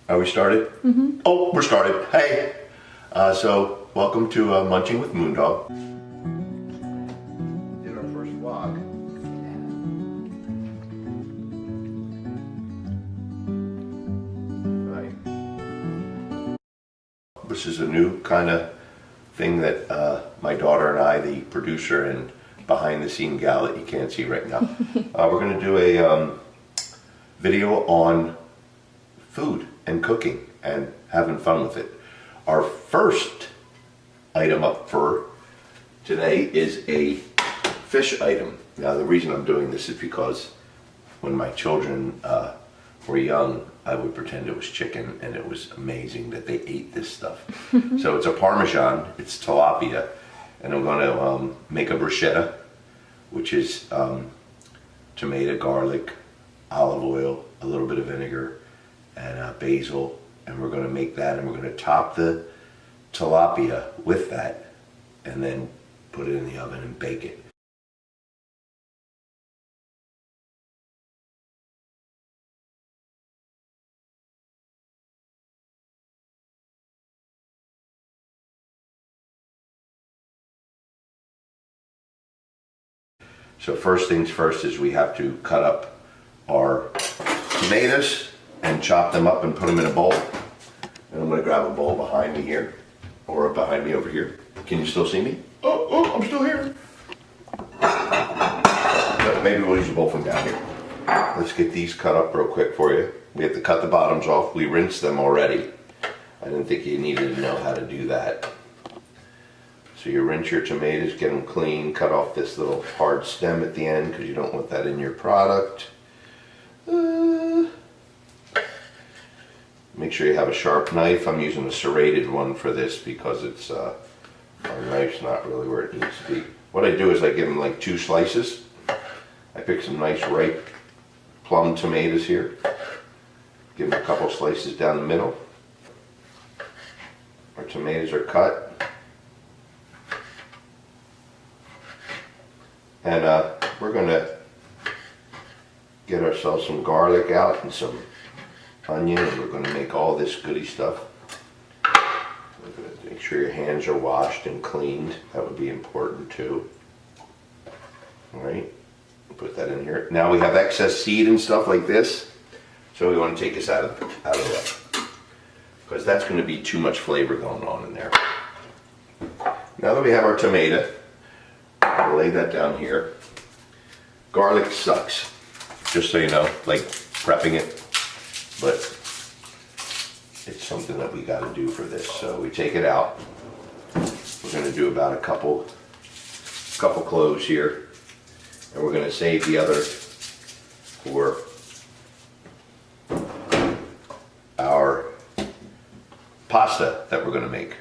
Are we started? Mm-hmm. Oh, we're started. Hey! So, welcome to Munching with Moondog. Did our first vlog. Right. This is a new kind of thing that my daughter and I, the producer and behind the scene gal that you can't see right now, we're going to do a video on food and cooking and having fun with it. Our first item up for today is a fish item. Now the reason I'm doing this is because when my children were young, I would pretend it was chicken, and it was amazing that they ate this stuff. So it's a Parmesan, it's tilapia, and I'm going to make a bruschetta, which is tomato, garlic, olive oil, a little bit of vinegar, and basil, and we're going to make that, and we're going to top the tilapia with that, and then put it in the oven and bake it. So first things first is we have to cut up our tomatoes and chop them up and put them in a bowl. And I'm going to grab a bowl behind me here, or behind me over here. Can you still see me? Oh, I'm still here. But maybe we'll use a bowl from down here. Let's get these cut up real quick for you. We have to cut the bottoms off. We rinsed them already. I didn't think you needed to know how to do that. So you rinse your tomatoes, get them clean, cut off this little hard stem at the end because you don't want that in your product. Make sure you have a sharp knife. I'm using a serrated one for this because it's our knife's not really where it needs to be. What I do is I give them like 2 slices. I pick some nice ripe plum tomatoes here. Give them a couple slices down the middle. Our tomatoes are cut. And we're going to get ourselves some garlic out and some onion, and we're going to make all this goody stuff. We're going to make sure your hands are washed and cleaned. That would be important too. Alright, put that in here. Now we have excess seed and stuff like this, so we want to take this out of that, because that's going to be too much flavor going on in there. Now that we have our tomato, I'll lay that down here. Garlic sucks, just so you know, like prepping it, but it's something that we got to do for this. So we take it out. We're going to do about a couple cloves here, and we're going to save the other for our pasta that we're going to make.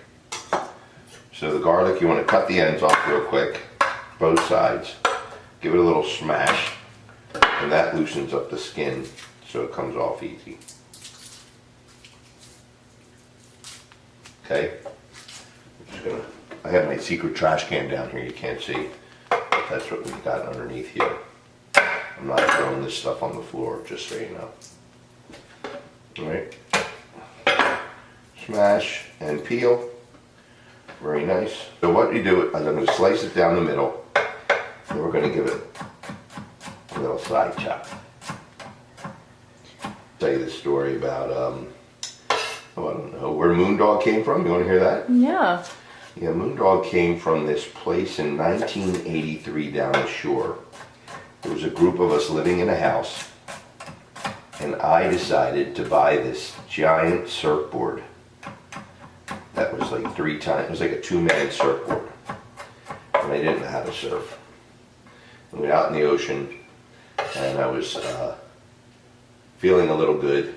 So the garlic, you want to cut the ends off real quick, both sides. Give it a little smash, and that loosens up the skin so it comes off easy. Okay, I have my secret trash can down here, you can't see, but that's what we've got underneath here. I'm not throwing this stuff on the floor, just so you know. Alright, smash and peel, very nice. So what you do is I'm going to slice it down the middle, and we're going to give it a little side chop. Tell you the story about, oh, I don't know, where Moondog came from. You want to hear that? Yeah. Yeah, Moondog came from this place in 1983 down the shore. There was a group of us living in a house, and I decided to buy this giant surfboard. That was like 3 times, it was like a 2-man surfboard. And I didn't know how to surf. I went out in the ocean, and I was feeling a little good.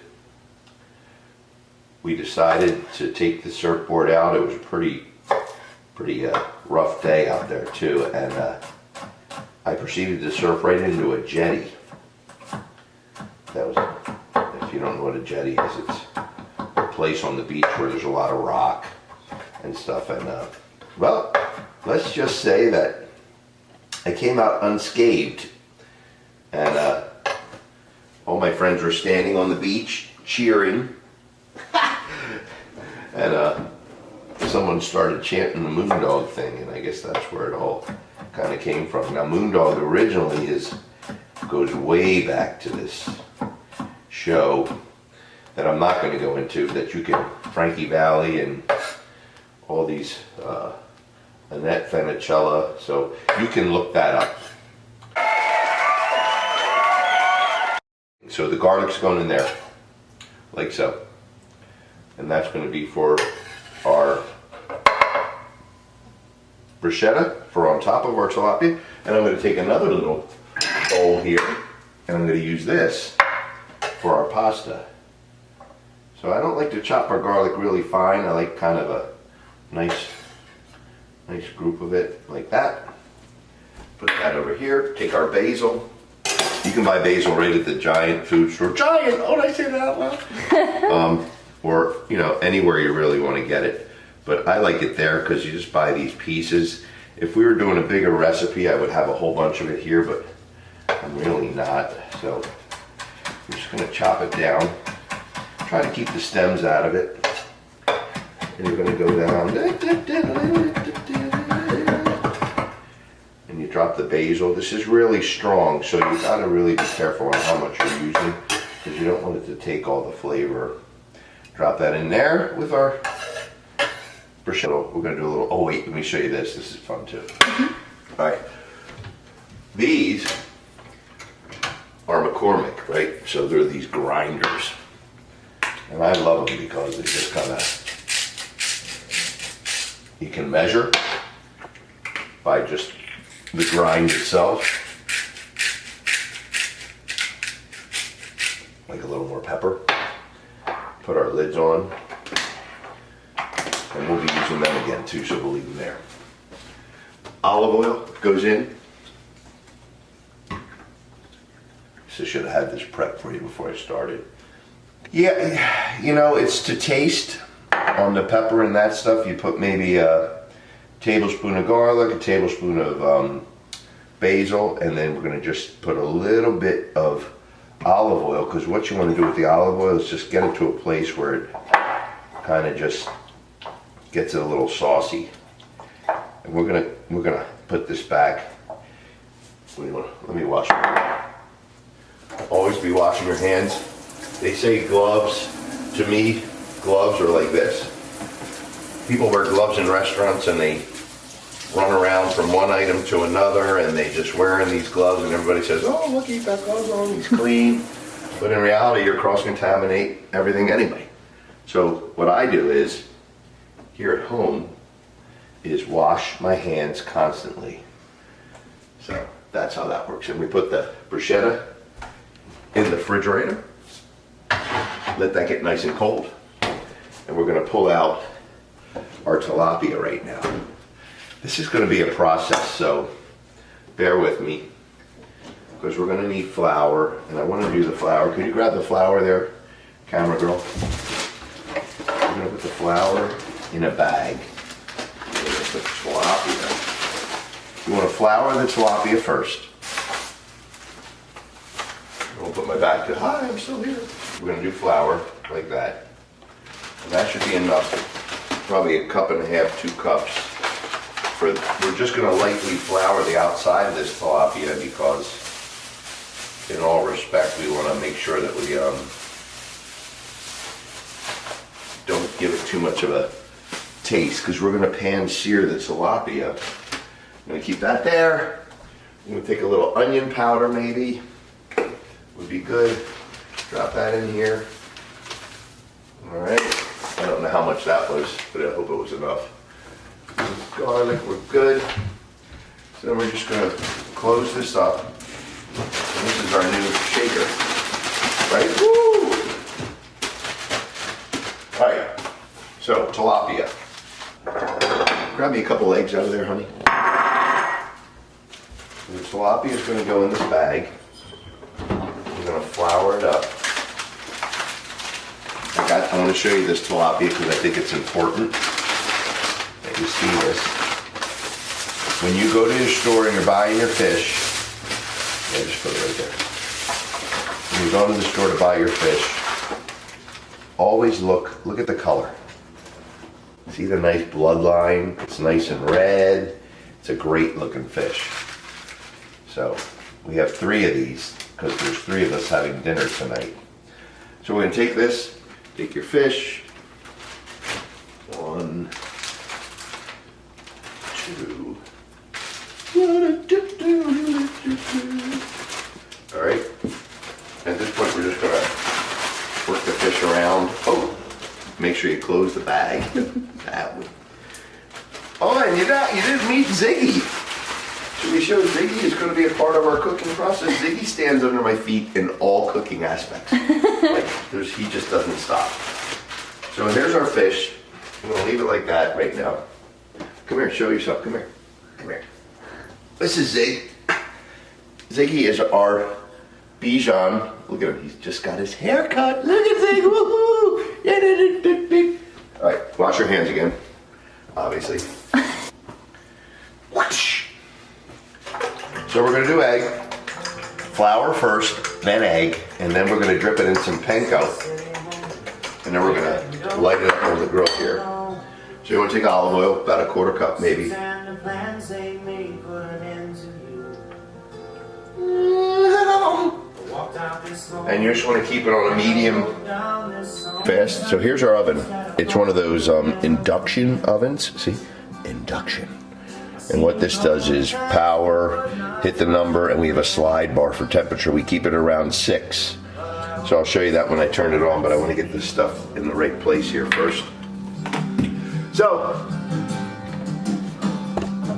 We decided to take the surfboard out. It was a pretty rough day out there too, and I proceeded to surf right into a jetty. That was, if you don't know what a jetty is, it's a place on the beach where there's a lot of rock and stuff. And well, let's just say that I came out unscathed, and all my friends were standing on the beach cheering, And someone started chanting the Moondog thing, and I guess that's where it all kind of came from. Now, Moondog originally goes way back to this show that I'm not going to go into, that you can, Frankie Valli and all these, Annette Funicello, so you can look that up. So the garlic's going in there, like so. And that's going to be for our bruschetta, for on top of our tilapia. And I'm going to take another little bowl here, and I'm going to use this for our pasta. So I don't like to chop our garlic really fine. I like kind of a nice group of it, like that. Put that over here. Take our basil. You can buy basil right at the Giant food store. Giant! Oh, did I say that out loud? Or, you know, anywhere you really want to get it. But I like it there because you just buy these pieces. If we were doing a bigger recipe, I would have a whole bunch of it here, but I'm really not. So I'm just going to chop it down. Try to keep the stems out of it. And you're going to go down. And you drop the basil. This is really strong, so you got to really be careful on how much you're using, because you don't want it to take all the flavor. Drop that in there with our bruschetta. We're going to do a little, oh wait, let me show you this. This is fun too. All right. These are McCormick, right? So they're these grinders. And I love them because they just kind of, you can measure by just the grind itself. Like a little more pepper. Put our lids on. And we'll be using them again too, so we'll leave them there. Olive oil goes in. So I should have had this prepped for you before I started. Yeah, you know, it's to taste. On the pepper and that stuff, you put maybe a tablespoon of garlic, a tablespoon of basil, and then we're going to just put a little bit of olive oil, because what you want to do with the olive oil is just get it to a place where it kind of just gets it a little saucy. And we're gonna put this back. Let me wash my hands. Always be washing your hands. They say gloves. To me, gloves are like this. People wear gloves in restaurants and they run around from one item to another, and they just wearing these gloves, and everybody says, oh, look, he's got gloves on, he's clean. But in reality, you're cross-contaminate everything anyway. So what I do is, here at home, is wash my hands constantly. So that's how that works. And we put the bruschetta in the refrigerator. Let that get nice and cold. And we're going to pull out our tilapia right now. This is going to be a process, so bear with me, because we're going to need flour, and I want to do the flour. Could you grab the flour there, camera girl? We're going to put the flour in a bag. We're going to put the tilapia. You want to flour the tilapia first. I'll put my back to, hi, I'm still here. We're going to do flour like that. And that should be enough, probably a cup and a half, 2 cups. We're just going to lightly flour the outside of this tilapia, because in all respect we want to make sure that we don't give it too much of a taste, because we're going to pan sear the tilapia. I'm going to keep that there. I'm going to take a little onion powder maybe. Would be good. Drop that in here. All right. I don't know how much that was, but I hope it was enough. Garlic, we're good. So then we're just going to close this up. And this is our new shaker. Right? Woo! All right. So tilapia. Grab me a couple eggs out of there, honey. The tilapia is going to go in this bag. We're going to flour it up. I want to show you this tilapia because I think it's important that you see this. When you go to your store and you're buying your fish, yeah, just put it right there. When you go to the store to buy your fish, always look at the color. See the nice bloodline? It's nice and red. It's a great looking fish. So we have 3 of these because there's 3 of us having dinner tonight. So we're gonna take this, take your fish. 1, 2. All right. At this point, we're just gonna work the fish around. Oh, make sure you close the bag. That would. Oh, and you didn't meet Ziggy. Should we show Ziggy is going to be a part of our cooking process? Ziggy stands under my feet in all cooking aspects. He just doesn't stop. So here's our fish. I'm going to leave it like that right now. Come here, show yourself. Come here. Come here. This is Zig. Ziggy is our Bichon. Look at him. He's just got his hair cut. Look at Zig. Woohoo! All right, wash your hands again. Obviously. So we're gonna do egg, flour first, then egg, and then we're gonna drip it in some panko. And then we're gonna light it up on the grill here. So you wanna take olive oil, about a 1/4 cup maybe. And you just wanna keep it on a medium fast. So here's our oven. It's one of those induction ovens, see? Induction. And what this does is power, hit the number, and we have a slide bar for temperature. We keep it around 6. So I'll show you that when I turn it on, but I want to get this stuff in the right place here first. So,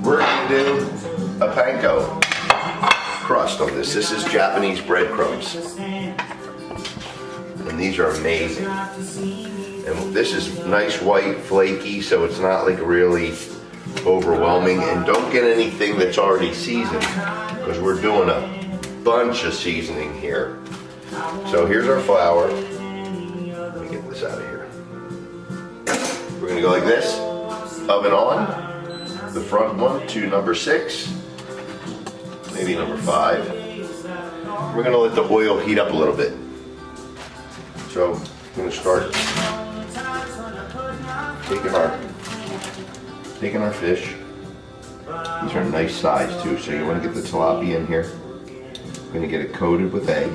we're going to do a panko crust on this. This is Japanese breadcrumbs. And these are amazing. And this is nice white, flaky, so it's not like really overwhelming. And don't get anything that's already seasoned because we're doing a bunch of seasoning here. So here's our flour. Let me get this out of here. We're gonna go like this, oven on, the front one to number 6, maybe number 5. We're gonna let the oil heat up a little bit. So I'm gonna start taking our fish. These are nice size too, so you want to get the tilapia in here. I'm going to get it coated with egg.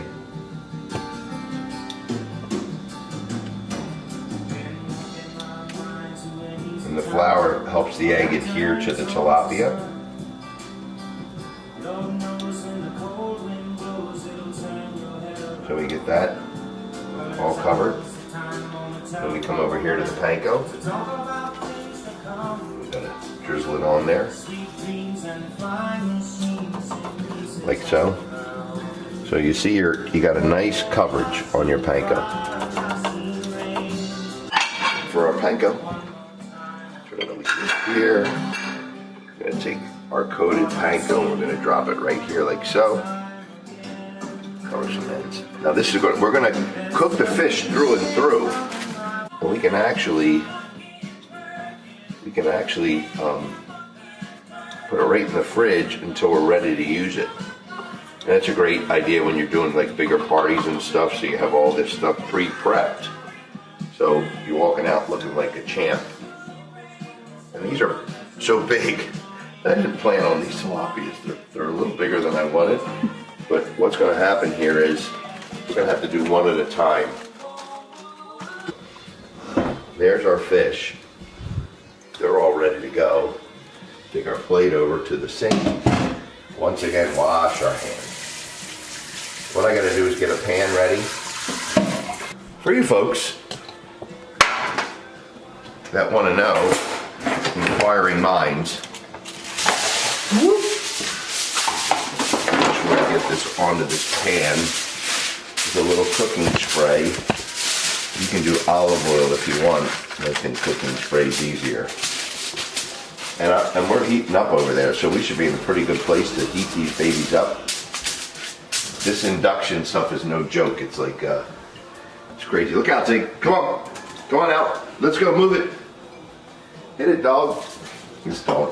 And the flour helps the egg adhere to the tilapia. So we get that all covered. Then we come over here to the panko. We're gonna drizzle it on there, like so. So you see you got a nice coverage on your panko. For our panko, so we're gonna leave it here. We're gonna take our coated panko. We're gonna drop it right here, like so. Cover some ends. Now this is we're gonna cook the fish through and through. And we can actually put it right in the fridge until we're ready to use it. And that's a great idea when you're doing like bigger parties and stuff, so you have all this stuff pre-prepped. So you're walking out looking like a champ. And these are so big. I didn't plan on these tilapias. They're a little bigger than I wanted. But what's going to happen here is we're going to have to do one at a time. There's our fish. They're all ready to go. Take our plate over to the sink. Once again, wash our hands. What I gotta do is get a pan ready. For you folks that want to know, inquiring minds, just want to get this onto this pan with a little cooking spray. You can do olive oil if you want. I think cooking spray is easier. And we're heating up over there, so we should be in a pretty good place to heat these babies up. This induction stuff is no joke. It's like, it's crazy. Look out, Zig. Come on. Come on out. Let's go. Move it. Hit it, dog. Just don't.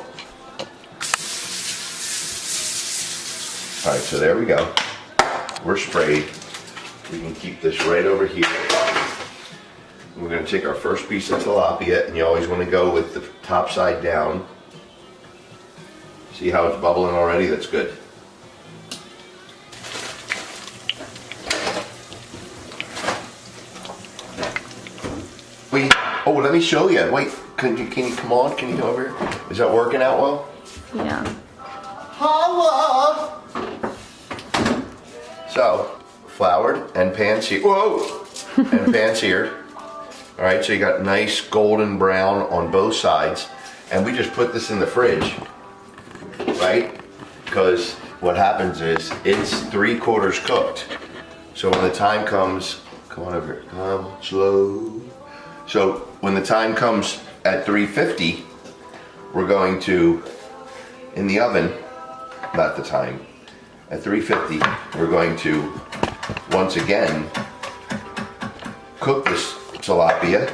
All right, so there we go. We're sprayed. We can keep this right over here. We're We're going to take our first piece of tilapia, and you always want to go with the top side down. See how it's bubbling already? That's good. Wait, oh, let me show you. Wait, can you come on? Can you come over here? Is that working out well? Yeah. Holla! So, floured and pan-seared. Whoa! And pan-seared. All right, so you got nice golden brown on both sides, and we just put this in the fridge, right? Because what happens is it's 3/4 cooked. So when the time comes, come on over here, come slow. So when the time comes at 350, we're going to, in the oven, not the time, at 350, we're going to, once again, cook this tilapia,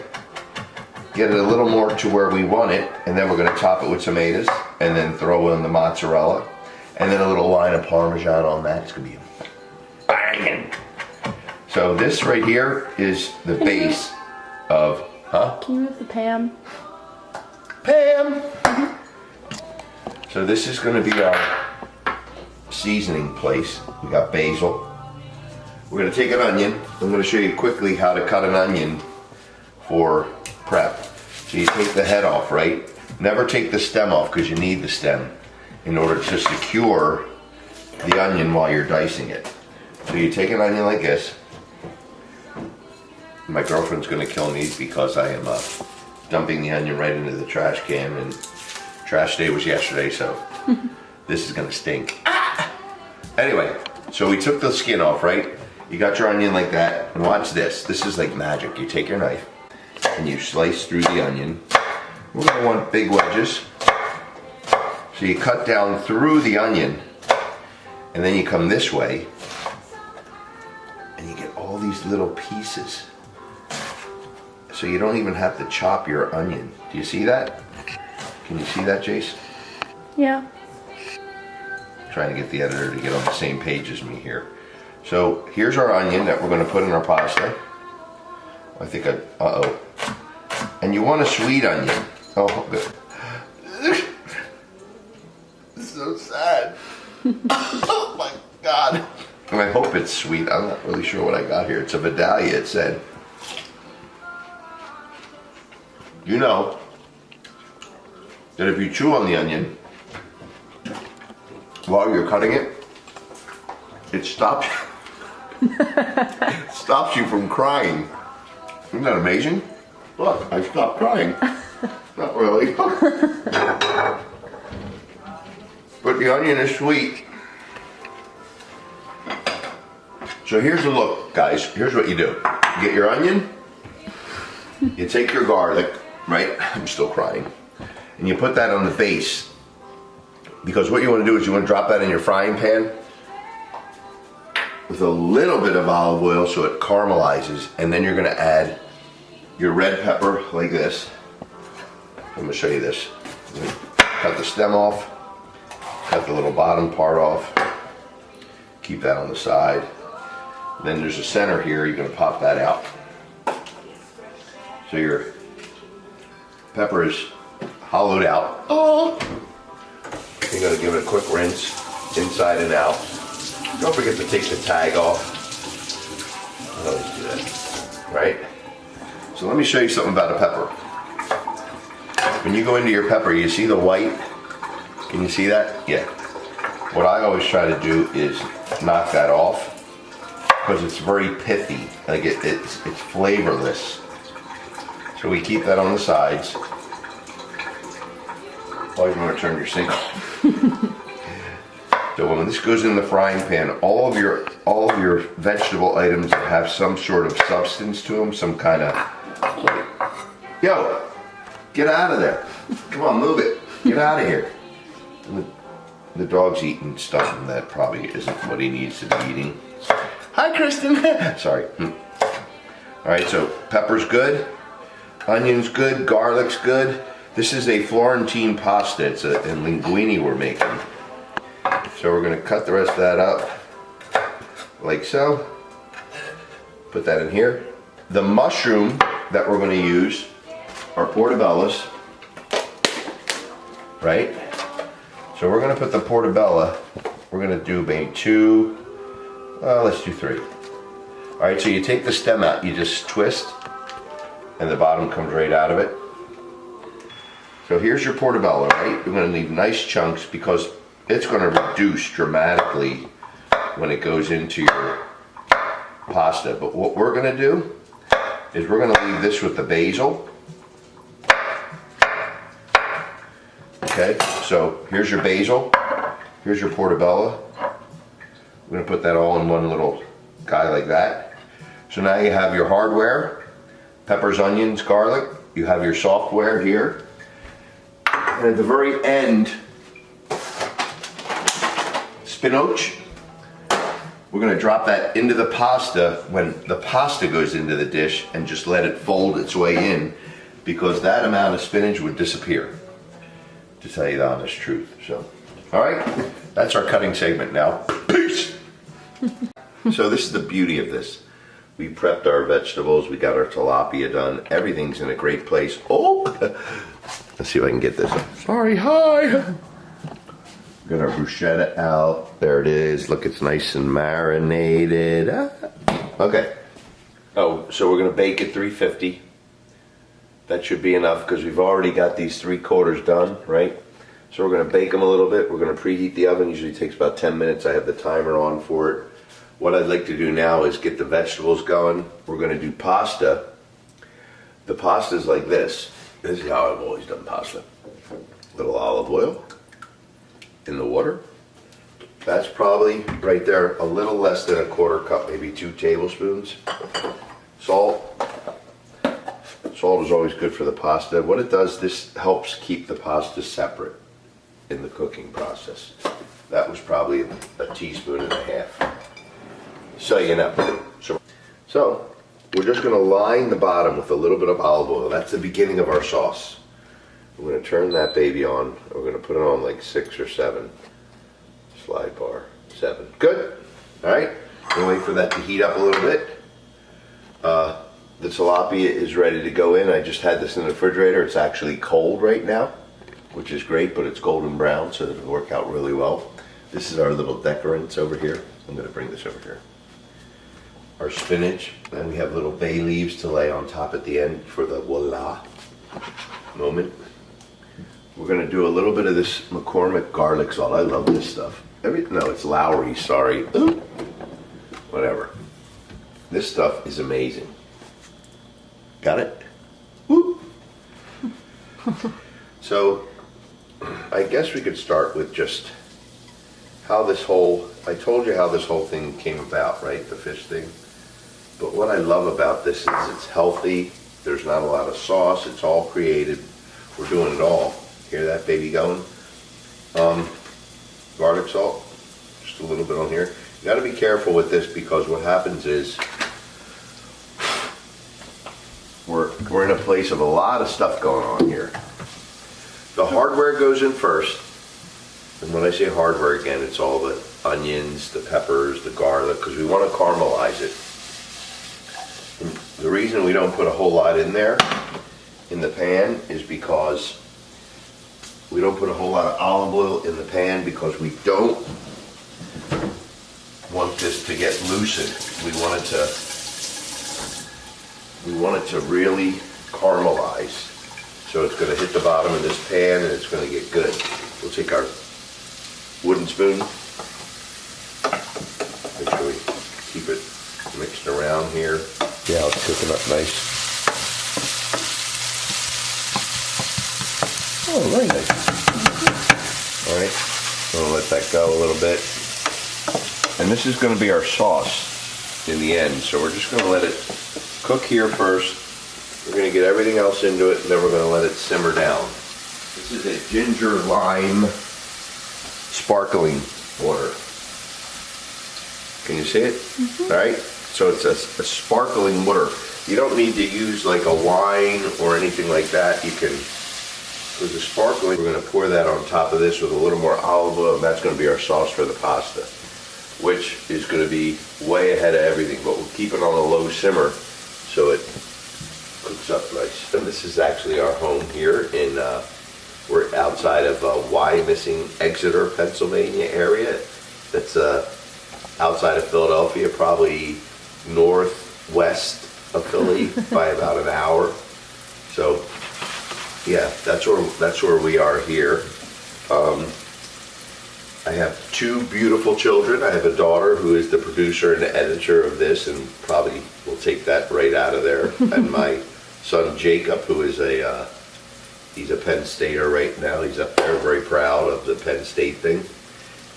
get it a little more to where we want it, and then we're going to top it with tomatoes, and then throw in the mozzarella, and then a little line of Parmesan on that. It's going to be banging. So this right here is the base of, Can you move the Pam? Pam! So this is going to be our seasoning place. We got basil. We're going to take an onion. I'm going to show you quickly how to cut an onion for prep. So you take the head off, right? Never take the stem off because you need the stem in order to secure the onion while you're dicing it. So you take an onion like this. My girlfriend's going to kill me because I am dumping the onion right into the trash can, and trash day was yesterday, so this is going to stink. Anyway, so we took the skin off, right? You got your onion like that, and watch this. This is like magic. You take your knife and you slice through the onion. We're going to want big wedges. So you cut down through the onion, and then you come this way, and you get all these little pieces. So you don't even have to chop your onion. Do you see that? Can you see that, Jace? Yeah. Trying to get the editor to get on the same page as me here. So here's our onion that we're going to put in our pasta. I think uh-oh. And you want a sweet onion. Oh, good. It's so sad. Oh my God. And I hope it's sweet. I'm not really sure what I got here. It's a Vidalia, it said. You know that if you chew on the onion while you're cutting it, it stops you from crying. Isn't that amazing? Look, I stopped crying. Not really. But the onion is sweet. So here's the look, guys. Here's what you do. You get your onion, you take your garlic, right? I'm still crying. And you put that on the base. Because what you want to do is you want to drop that in your frying pan with a little bit of olive oil so it caramelizes, and then you're going to add your red pepper like this. I'm going to show you this. Cut the stem off, cut the little bottom part off, keep that on the side. Then there's a center here, you're going to pop that out. So your pepper is hollowed out. Oh! You're going to give it a quick rinse inside and out. Don't forget to take the tag off. I always do that. Right? So let me show you something about a pepper. When you go into your pepper, you see the white? Can you see that? Yeah. What I always try to do is knock that off because it's very pithy. Like it's flavorless. So we keep that on the sides. Always want to turn your sink off. So when this goes in the frying pan, all of your vegetable items that have some sort of substance to them, some kind of, yo, get out of there. Come on, move it. Get out of here. And the dog's eating stuff that probably isn't what he needs to be eating. Hi, Kristen. Sorry. All right, so pepper's good, onion's good, garlic's good. This is a Florentine pasta. It's a linguine we're making. So we're going to cut the rest of that up like so. Put that in here. The mushroom that we're going to use are portobellos, right? So we're going to put the portobello, we're going to do maybe 2, let's do 3. All right, so you take the stem out, you just twist, and the bottom comes right out of it. So here's your portobello, right? You're going to leave nice chunks because it's going to reduce dramatically when it goes into your pasta. But what we're going to do is we're going to leave this with the basil. Okay, so here's your basil, here's your portobello. We're going to put that all in one little guy like that. So now you have your hardware, peppers, onions, garlic. You have your software here. And at the very end, spinach. We're going to drop that into the pasta when the pasta goes into the dish and just let it fold its way in, because that amount of spinach would disappear, to tell you the honest truth. So, all right, that's our cutting segment now. Peace! So this is the beauty of this. We prepped our vegetables, we got our tilapia done, everything's in a great place. Oh, let's see if I can get this up. Sorry, hi! Got our bruschetta out. There it is. Look, it's nice and marinated. Okay. Oh, so we're gonna bake at 350. That should be enough because we've already got these 3/4 done, right? So we're gonna bake them a little bit. We're gonna preheat the oven. Usually takes about 10 minutes. I have the timer on for it. What I'd like to do now is get the vegetables going. We're gonna do pasta. The pasta's like this. This is how I've always done pasta. Little olive oil in the water. That's probably right there a little less than a 1/4 cup, maybe 2 tablespoons. Salt. Salt is always good for the pasta. What it does, this helps keep the pasta separate in the cooking process. That was probably a teaspoon and a half. So you know. So we're just gonna line the bottom with a little bit of olive oil. That's the beginning of our sauce. We're going to turn that baby on. We're going to put it on like 6 or 7. Slide bar, 7. Good. All right. We'll wait for that to heat up a little bit. The tilapia is ready to go in. I just had this in the refrigerator. It's actually cold right now, which is great, but it's golden brown, so it'll work out really well. This is our little decorants over here. I'm going to bring this over here. Our spinach, and we have little bay leaves to lay on top at the end for the voila moment. We're going to do a little bit of this McCormick garlic salt. I love this stuff. No, it's Lowry, sorry. Ooh. Whatever. This stuff is amazing. Got it? Woo. So, I guess we could start with just how this whole, I told you how this whole thing came about, right? The fish thing. But what I love about this is it's healthy. There's not a lot of sauce. It's all created. We're doing it all. Hear that baby going? Garlic salt, just a little bit on here. You got to be careful with this because what happens is we're in a place of a lot of stuff going on here. The hardware goes in first, and when I say hardware again, it's all the onions, the peppers, the garlic, because we want to caramelize it. And the reason we don't put a whole lot in there in the pan is because we don't put a whole lot of olive oil in the pan because we don't want this to get loosened. We want it to really caramelize. So it's going to hit the bottom of this pan and it's going to get good. We'll take our wooden spoon. Make sure we keep it mixed around here. Yeah, it's cooking up nice. Oh, very nice. All right, so we'll let that go a little bit. And this is going to be our sauce in the end. So we're just going to let it cook here first. We're going to get everything else into it, and then we're going to let it simmer down. This is a ginger lime sparkling water. Can you see it? Mm-hmm. All right, so it's a sparkling water. You don't need to use like a wine or anything like that. You can. With the sparkling, we're going to pour that on top of this with a little more olive oil, and that's going to be our sauce for the pasta, which is going to be way ahead of everything, but we'll keep it on a low simmer so it cooks cooks up nice. And this is actually our home here in, we're outside of Wyomissing, Exeter, Pennsylvania area. That's outside of Philadelphia, probably northwest of Philly by about an hour. So yeah, that's where we are here. I have two beautiful children. I have a daughter who is the producer and editor of this, and probably will take that right out of there. And my son Jacob, who is he's a Penn Stater right now. He's up there, very proud of the Penn State thing.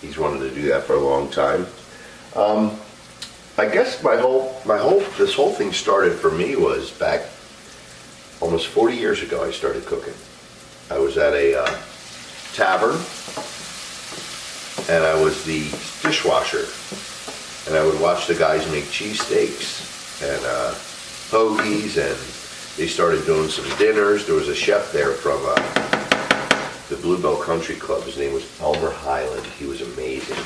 He's wanted to do that for a long time. I guess this whole thing started for me was back almost 40 years ago. I started cooking. I was at a tavern, and I was the dishwasher, and I would watch the guys make cheesesteaks and hoagies, and they started doing some dinners. There was a chef there from the Bluebell Country Club. His name was Elmer Highland. He was amazing,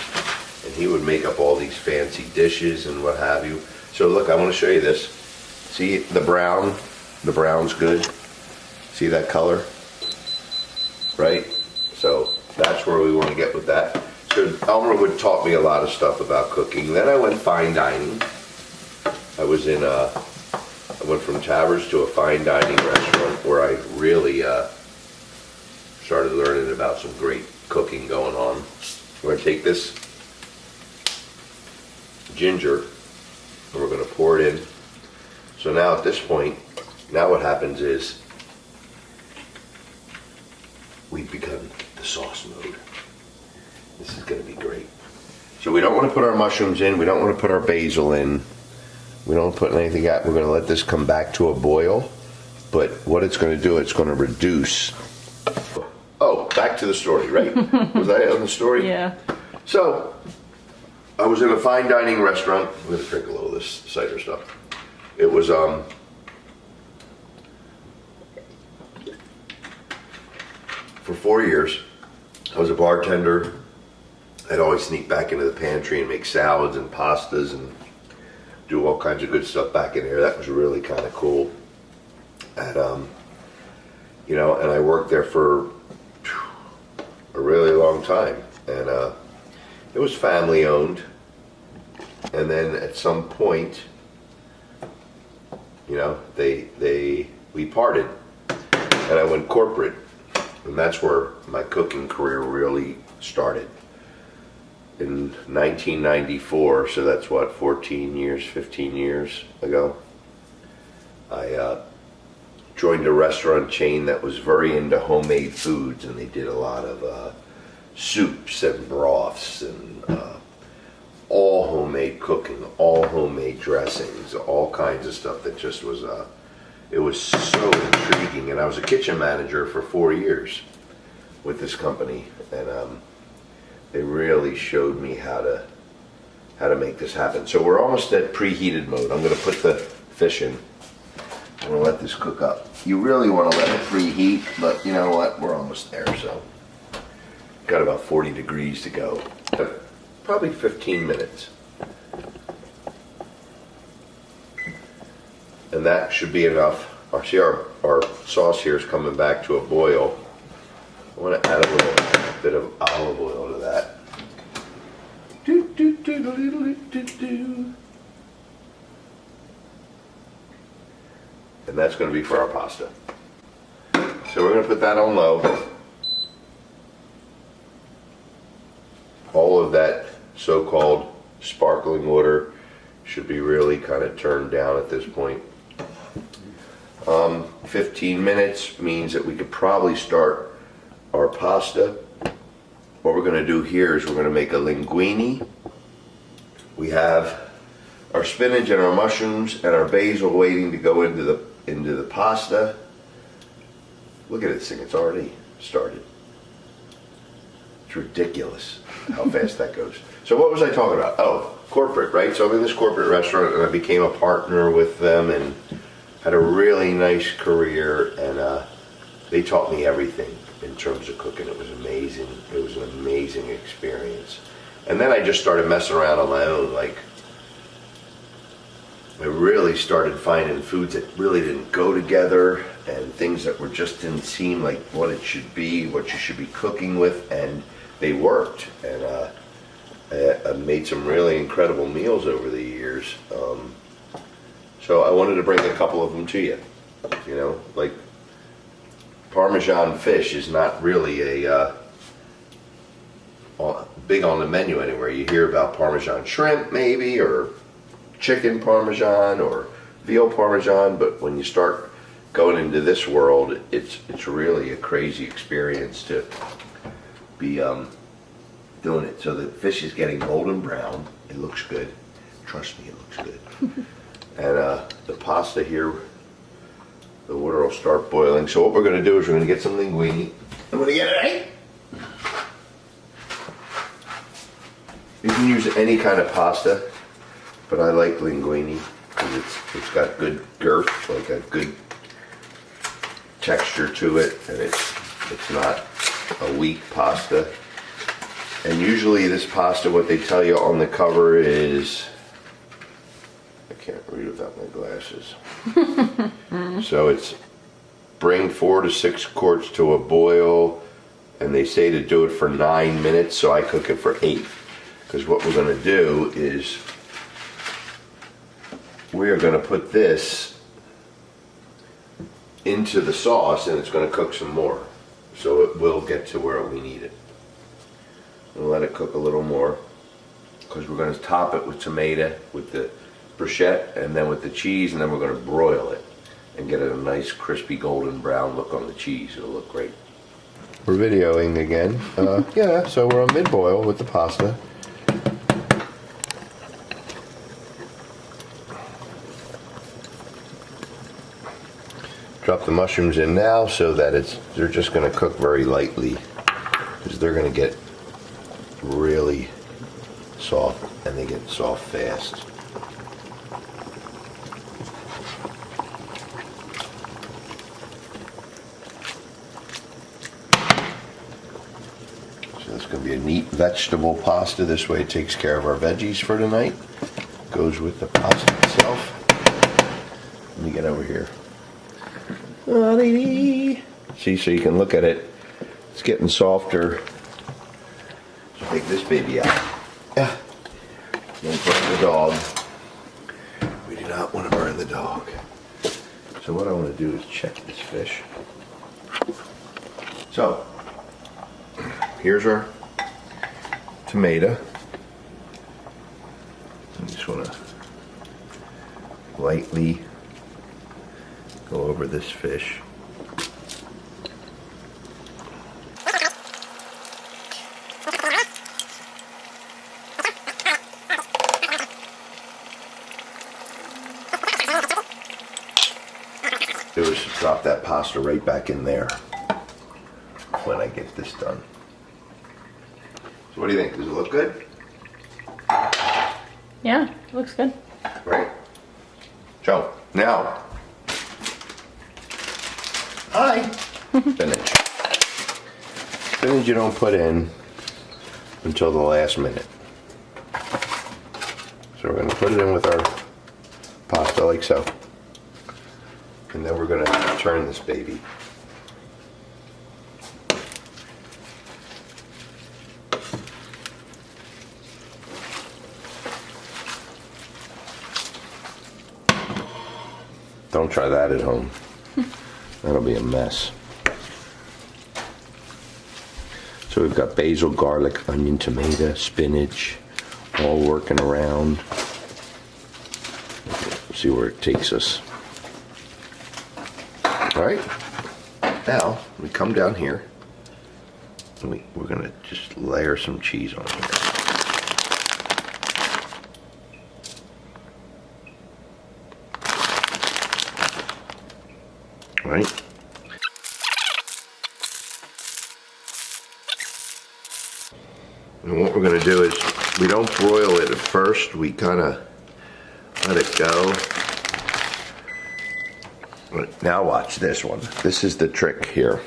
and he would make up all these fancy dishes and what have you. So look, I want to show you this. See the brown? The brown's good. See that color? Right? So that's where we want to get with that. So Elmer would taught me a lot of stuff about cooking. Then I went fine dining. I went from taverns to a fine dining restaurant where I really started learning about some great cooking going on. We're going to take this ginger and we're going to pour it in. So now at this point, now what happens is we've begun the sauce mode. This is going to be great. So we don't want to put our mushrooms in. We don't want to put our basil in. We don't put anything out. We're going to let this come back to a boil. But what it's going to do, it's going to reduce. Oh, back to the story, right? Was I on the story? Yeah. So I was in a fine dining restaurant. I'm going to drink a little of this cider stuff. It was for 4 years. I was a bartender. I'd always sneak back into the pantry and make salads and pastas and do all kinds of good stuff back in there. That was really kind of cool. And and I worked there for a really long time. And it was family owned. And then at some point, we parted, and I went corporate, and that's where my cooking career really started. In 1994, so that's what, 15 years ago, I joined a restaurant chain that was very into homemade foods, and they did a lot of soups and broths and all homemade cooking, all homemade dressings, all kinds of stuff that just was it was so intriguing. And I was a kitchen manager for 4 years with this company, and they really showed me how to make this happen. So we're almost at preheated mode. I'm going to put the fish in. I'm going to let this cook up. You really want to let it preheat, but you know what? We're almost there, so got about 40 degrees to go. Probably 15 minutes. And that should be enough. See, our sauce here is coming back to a boil. I want to add a little bit of olive oil to that. And that's going to be for our pasta. So we're going to put that on low. All of that so-called sparkling water should be really kind of turned down at this point. 15 minutes means that we could probably start our pasta. What we're going to do here is we're going to make a linguine. We have our spinach and our mushrooms and our basil waiting to go into the pasta. Look at this thing, it's already started. It's ridiculous how fast that goes. So what was I talking about? Oh, corporate, right? So I'm in this corporate restaurant and I became a partner with them and had a really nice career, and they taught me everything in terms of cooking. It was amazing. It was an amazing experience. And then I just started messing around on my own, like I really started finding foods that really didn't go together and things that were just didn't seem like what it should be, what you should be cooking with, and they worked. And I've made some really incredible meals over the years. So I wanted to bring a couple of them to you. You know, like Parmesan fish is not really a big on the menu anywhere. You hear about Parmesan shrimp maybe, or chicken Parmesan, or veal Parmesan, but when you start going into this world, it's really a crazy experience to be doing it. So the fish is getting golden brown. It looks good. Trust me, it looks good. And the pasta here, the water will start boiling. So what we're going to do is we're going to get some linguine. I'm going to get it right. You can use any kind of pasta, but I like linguine because it's got good girth, like a good texture to it, and it's not a weak pasta. And usually this pasta, what they tell you on the cover is, I can't read without my glasses. So it's bring 4 to 6 quarts to a boil, and they say to do it for 9 minutes, so I cook it for 8. Because what we're going to do is we are going to put this into the sauce, and it's going to cook some more. So it will get to where we need it. We'll let it cook a little more because we're going to top it with tomato, with the bruschetta, and then with the cheese, and then we're going to broil it and get a nice crispy golden brown look on the cheese. It'll look great. We're videoing again. Yeah, so we're on mid-boil with the pasta. Drop the mushrooms in now so that they're just going to cook very lightly because they're going to get really soft, and they get soft fast. So it's going to be a neat vegetable pasta. This way it takes care of our veggies for tonight. Goes with the pasta itself. Let me get over here. See, so you can look at it. It's getting softer. So take this baby out. Yeah. Don't burn the dog. We do not want to burn the dog. So what I want to do is check this fish. So here's our tomato. I just want to lightly go over this fish. Do is drop that pasta right back in there when I get this done. So what do you think? Does it look good? Yeah, looks good. Right. So now, hi. Spinach. Spinach you don't put in until the last minute. So we're going to put it in with our pasta like so. And then we're going to turn this baby. Don't try that at home. That'll be a mess. So we've got basil, garlic, onion, tomato, spinach, all working around. See where it takes us. All right, now we come down here and we're gonna just layer some cheese on here. All right. And what we're gonna do is we don't broil it at first, we kind of let it go. Now watch this one. This is the trick here.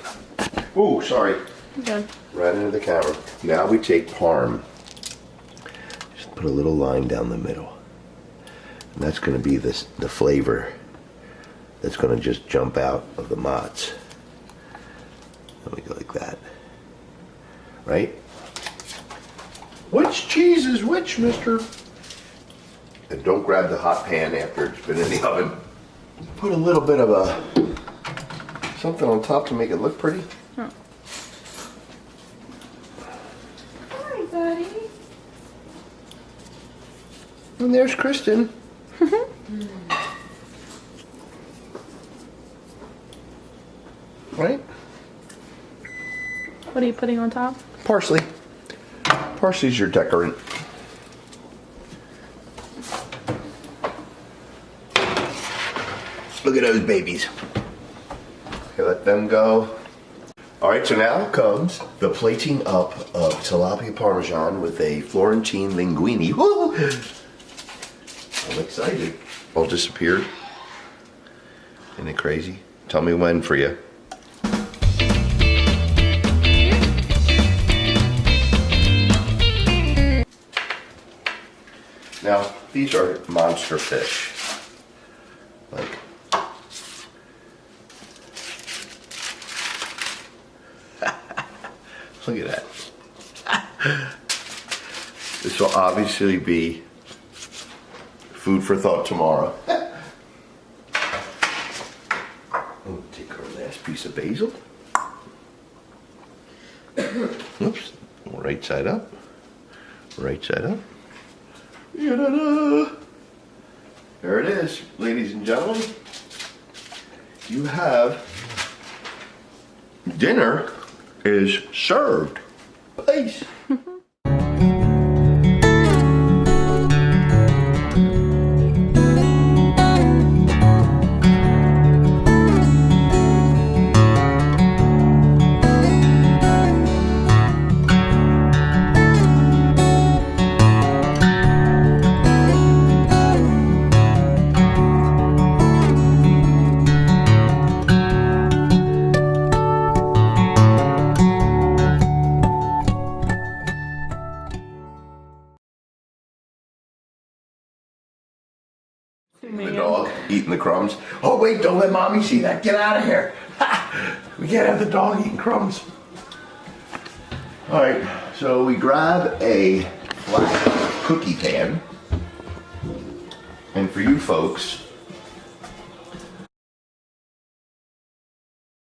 Ooh, sorry. Okay. Right into the camera. Now we take parm. Just put a little line down the middle. And that's going to be the flavor that's going to just jump out of the mozz. Let me go like that. Right? Which cheese is which, mister? And don't grab the hot pan after it's been in the oven. Put a little bit of something on top to make it look pretty. Oh. Hi, buddy. And there's Kristen. Right? What are you putting on top? Parsley. Parsley's your decorant. Look at those babies. Okay, let them go. All right, so now comes the plating up of Tilapia Parmesan with a Florentine linguine. Woo! I'm excited. All disappeared. Isn't it crazy? Tell me when for you. Now, these are monster fish. Like, look at that. This will obviously be food for thought tomorrow. We'll take our last piece of basil. Oops. Right side up. Right side up. Ya-da-da. There it is, ladies and gentlemen. You have dinner is served. Peace. The dog eating the crumbs. Oh wait, don't let mommy see that. Get out of here. Ha! We can't have the dog eating crumbs. All right, so we grab a flat cookie pan. And for you folks,